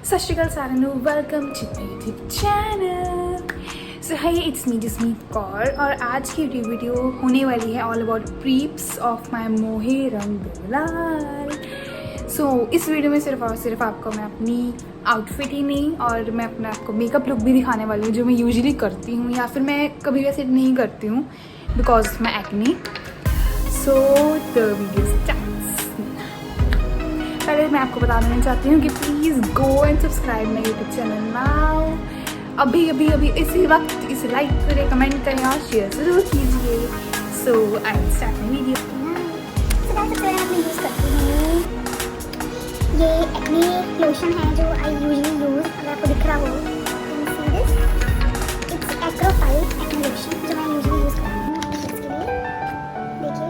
सत श्री अकाल साਰਿਆਂ ਨੂੰ welcome to my YouTube channel. So hi it's me Jasmeet Kaur और आज की वीडियो होने वाली है all about preps of my Mohe Rang लाल। सो इस वीडियो में सिर्फ और सिर्फ आपको मैं अपनी आउटफिट ही नहीं और मैं अपना आपको मेकअप लुक भी दिखाने वाली हूँ जो मैं यूजुअली करती हूँ या फिर मैं कभी वैसे नहीं करती हूँ because of my acne. So the video starts. पहले मैं आपको बता देना चाहती हूँ कि please go and subscribe my YouTube channel now. अभी अभी अभी इसी वक्त इसे लाइक करें, कमेंट करें और शेयर ज़रूर कीजिए। So I will start my video. सबसे पहले मैं यूज़ करती हूँ ये एक्ने लोशन है जो आई यूजुअली यूज़। अगर आपको दिख रहा हो इट्स एक्रोफाइल एक्ने लोशन जो मैं यूजुअली यूज़ करती हूँ इसके लिए। देखिए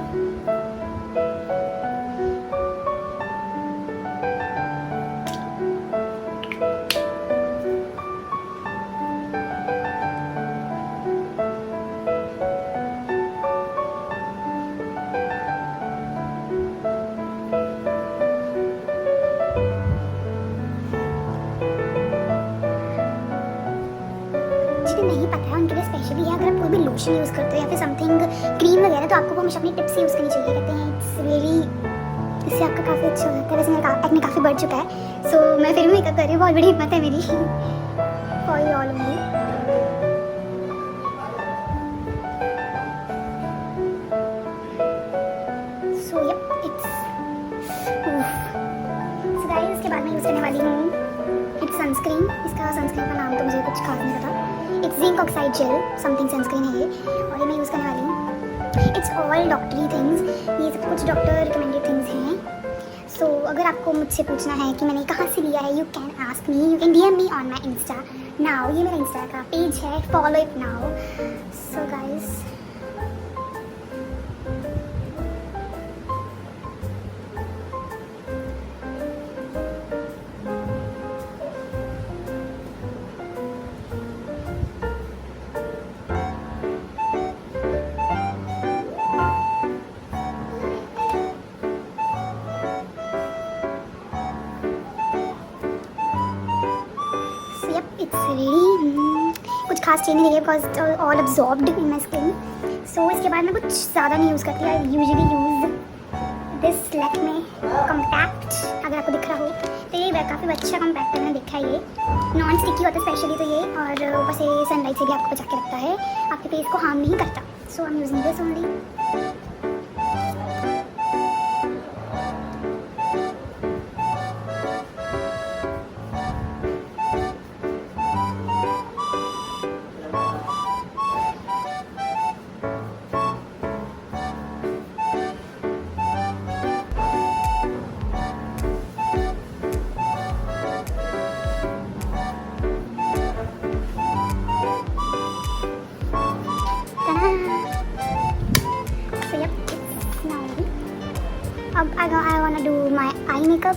जिन्हें नहीं पता है उनके लिए स्पेशली है। अगर आप कोई भी लोशन यूज़ करते हो या फिर समथिंग क्रीम वगैरह तो आपको हमेशा अपनी टिप्स यूज़ करनी चाहिए। कहते हैं इट्स रियली इससे आपका काफ़ी अच्छा हो जाता है। वैसे मेरा एक्ने काफ़ी बढ़ चुका है सो मैं फिर भी मेकअप कर रही हूँ। बहुत बड़ी हिम्मत है मेरी for you all only. So yup it's so guys इसके बाद मैं यूज़ करने वाली हूँ इट्स सनस्क्रीन। इसका सनस्क्रीन का नाम तो मुझे कुछ खास नहीं पता। It's zinc oxide gel something sunscreen है ये और ये मैं यूज़ करने वाली हूँ। इट्स ऑल डॉक्टरी थिंग्स, ये सब कुछ डॉक्टर रिकमेंडेड थिंग्स हैं। सो अगर आपको मुझसे पूछना है कि मैंने कहाँ से लिया है you can ask me, you can DM me on my Insta now. ये मेरा इंस्टा का पेज है, follow it now. So guys it's ready. कुछ खास चेंज नहीं है because all absorbed in my skin. So इसके बाद मैं कुछ ज़्यादा नहीं यूज़ करती। I usually use this Lakme compact. अगर आपको दिख रहा हो तो ये काफ़ी अच्छा कॉम्पैक्ट है, मैंने देखा है। ये नॉन स्टिकी होता है स्पेशली तो ये, और ऊपर से सनलाइट से भी आपको बचा के रखता है, आपके फेस को हार्म नहीं करता। So I am using this only. अब I want do my eye makeup.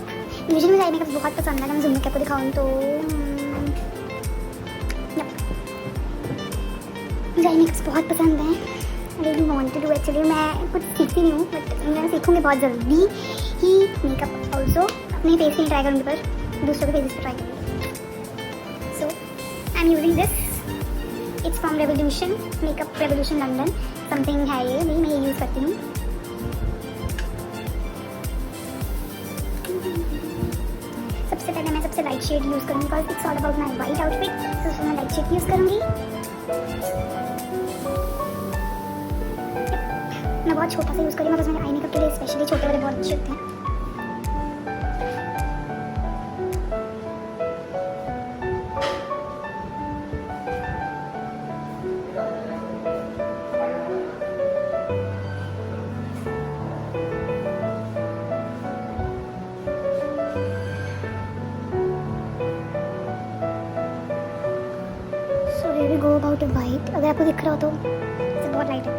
Usually मुझे आई मेकअप बहुत पसंद है। मैं जूम करके दिखाऊँ तो मुझे आई मेकअप्स बहुत पसंद है। I really want to do actually. मैं कुछ सीखती नहीं हूँ बट मैं सीखूँगी बहुत जल्दी ही मेकअप। ऑल्सो अपने फेस के लिए ट्राई करूँगी पर दूसरों के फेस पर ट्राई करूँगी। So I am using this. It's from revolution, makeup revolution London something है ये। नहीं मैं ये यूज़ करती हूँ। सबसे पहले मैं सबसे लाइट शेड यूज़ करूँगी because it's all about my white outfit. तो उसमें मैं लाइट शेड यूज़ करूँगी। मैं बहुत छोटा सा यूज़ करूँगी बिकॉज मेरे आई मेकअप के लिए स्पेशली छोटे वाले बहुत अच्छे होते हैं। Go about white. अगर आपको दिख रहा हो तो इसे बहुत लाइट है।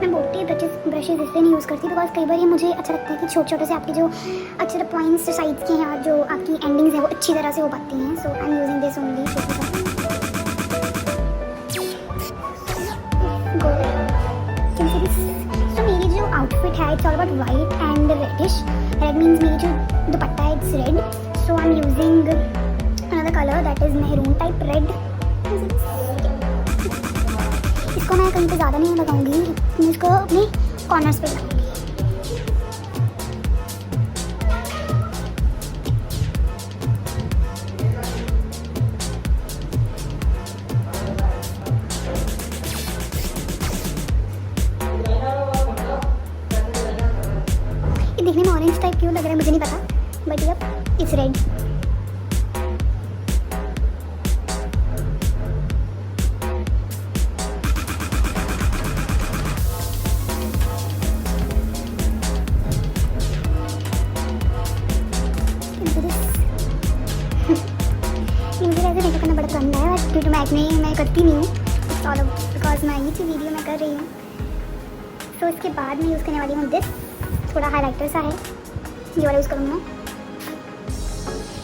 मैं मोटे ब्रशेज इसलिए नहीं यूज़ करती बिकॉज कई बार ये मुझे अच्छा लगता है कि छोटे छोटे से आपके जो अच्छे पॉइंट्स जो साइड्स के हैं और जो आपकी एंडिंग्स है वो अच्छी तरह से हो पाती हैं। So I am using this only. तो मेरी जो आउटफिट सेट है, it's all about white and reddish. Red means मेरी जो दुपट्टा है it's red, so I am using another colour that is maroon type red. इसको मैं कहीं पे ज़्यादा नहीं लगाऊंगी, मैं इसको अपने कॉर्नर्स पे लगाऊंगी. ये देखने में ऑरेंज टाइप क्यों लग रहा है मुझे नहीं पता, बट यप इट्स रेड. मुझे ऐसे मेकअप करना बड़ा पसंद है, बट ड्यू टू मैकने मैं करती नहीं हूँ. इट्स ऑल बिकॉज मैं ये वीडियो मैं कर रही हूँ. तो इसके बाद मैं यूज़ करने वाली हूँ दिस, थोड़ा हाइलाइटर सा है, ये वाला यूज़ करूँगी मैं,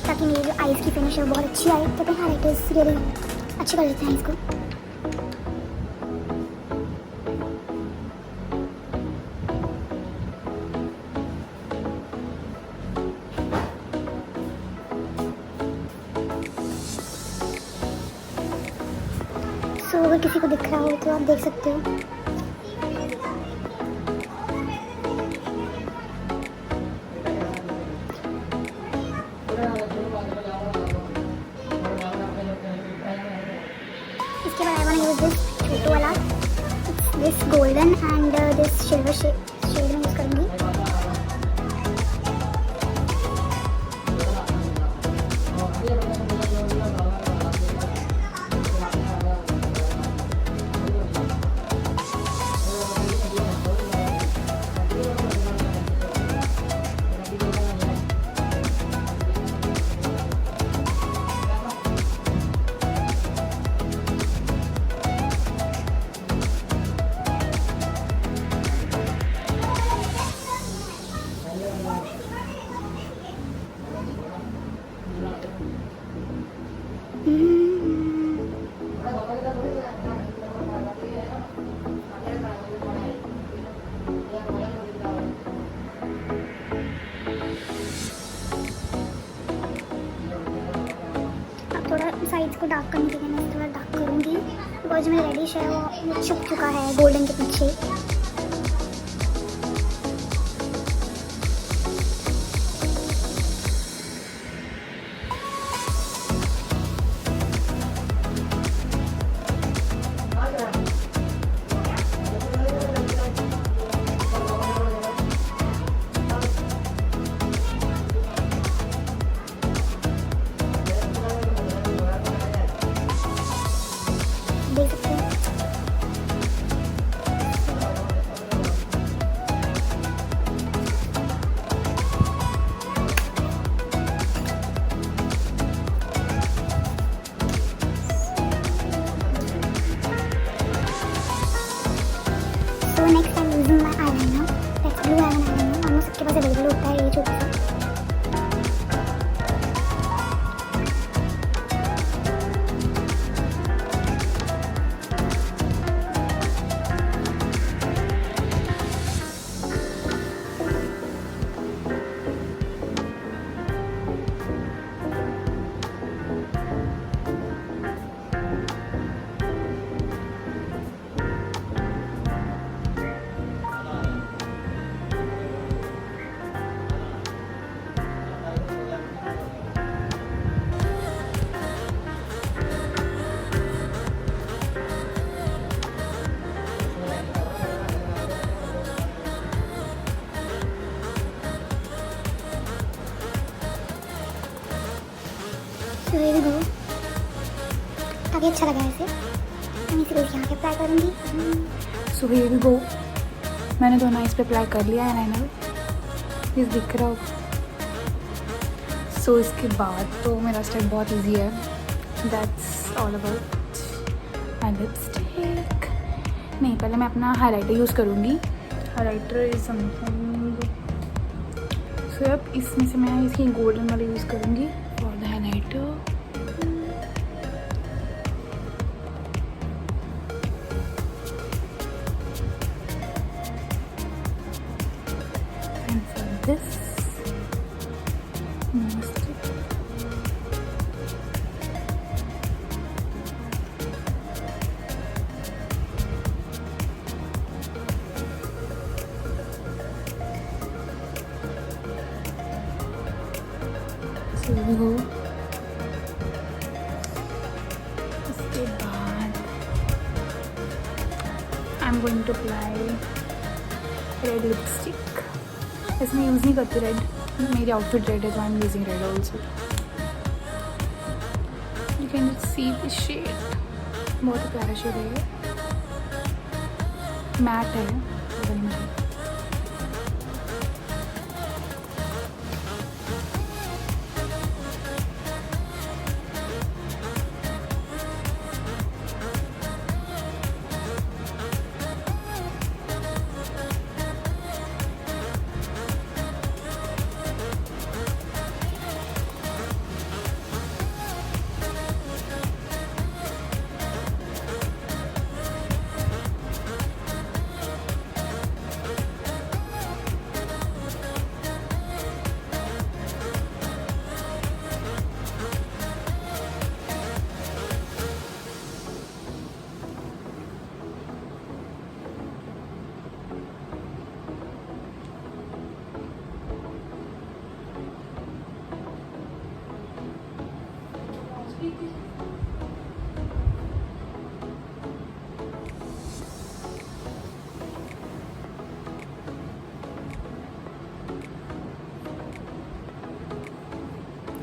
ताकि मेरी जो आईज़ की फिनिश है वो बहुत अच्छी आए. तो अपने हाइलाइटर्स रियली अच्छे कर लेते हैं इसको. सो अगर किसी को दिख रहा हो तो आप देख सकते हो. इसके बाद आई वांट यूज दिस छोटू वाला, this golden and this silver shade में यूज़ करूँगी. थोड़ा साइड्स को डार्क करने के लिए मैं थोड़ा डार्क करूँगी, बिकॉज जो मेरा रेडिश है वो छुप चुका है गोल्डन के पीछे. देख सकते हैं. So next I'm using my eyeliner. That's blue eyeliner. Almost सबके पास अवेलेबल होता है ये छोटा सा. So here we go. काफ़ी अच्छा लगा है इसे. मैं इसे यहाँ पे अप्लाई करूँगी. So here we go. मैंने दोनों आइज़ पे अप्लाई कर लिया है आईलाइनर, प्लीज़ दिख रहा हो. सो इसके बाद तो मेरा स्टेप बहुत इजी है. That's all about my lipstick. नहीं, पहले मैं अपना हाइलाइटर यूज़ करूँगी. Highlighter is something. सो अब इसमें से मैं इसकी गोल्डन वाली यूज़ करूँगी for the highlighter. this. So here we go. इसके बाद I am going to apply red lipstick. इसमें यूज़ नहीं करती रेड, मेरी आउटफिट रेड है तो I am using red also. You can see the shade, बहुत ही प्यारा शेड है. मैट है.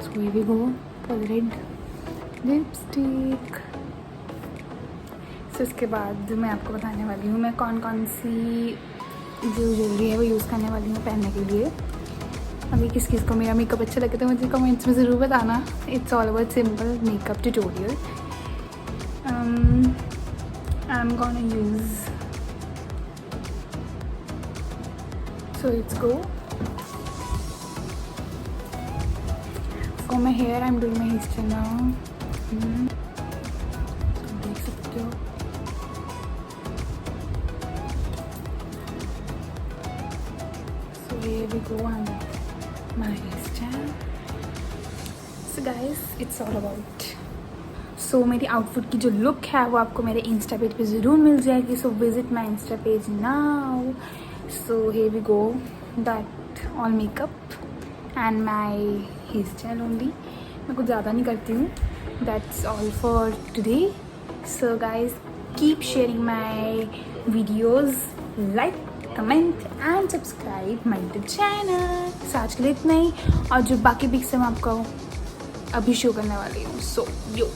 So here we go for the red lipstick. So इसके बाद मैं आपको बताने वाली हूँ मैं कौन कौन सी जो ज्वेलरी है वो यूज़ करने वाली हूँ पहनने के लिए. अभी किस किस को मेरा मेकअप अच्छा लगे तो मुझे कमेंट्स में ज़रूर बताना. It's all about simple makeup tutorial. I am gonna use, so let's go. For my hair, I'm doing my hairstyle now. So देख सकते हो. So here we go on my hairstyle. So guys, it's all about. So मेरी outfit की जो look है वो आपको मेरे इंस्टा पेज पे ज़रूर मिल जाएगी. So visit my Insta page now. So here we go. That all makeup and my hairstyle only. मैं कुछ ज़्यादा नहीं करती हूँ. That's all for today. So guys, keep sharing my videos, like, comment and subscribe my YouTube channel. So आज के लिए इतना ही. और जो बाकी पिक्स है मैं आपको अभी शो करने वाली हूँ. So yo,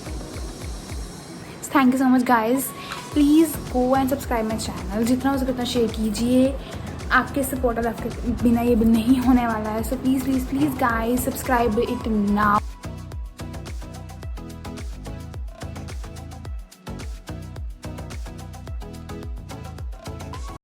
thank you so much guys. Please go and subscribe my channel. जितना हो सके उतना शेयर कीजिए. आपके सपोर्ट और आपके बिना ये भी नहीं होने वाला है. So please please please guys subscribe it now.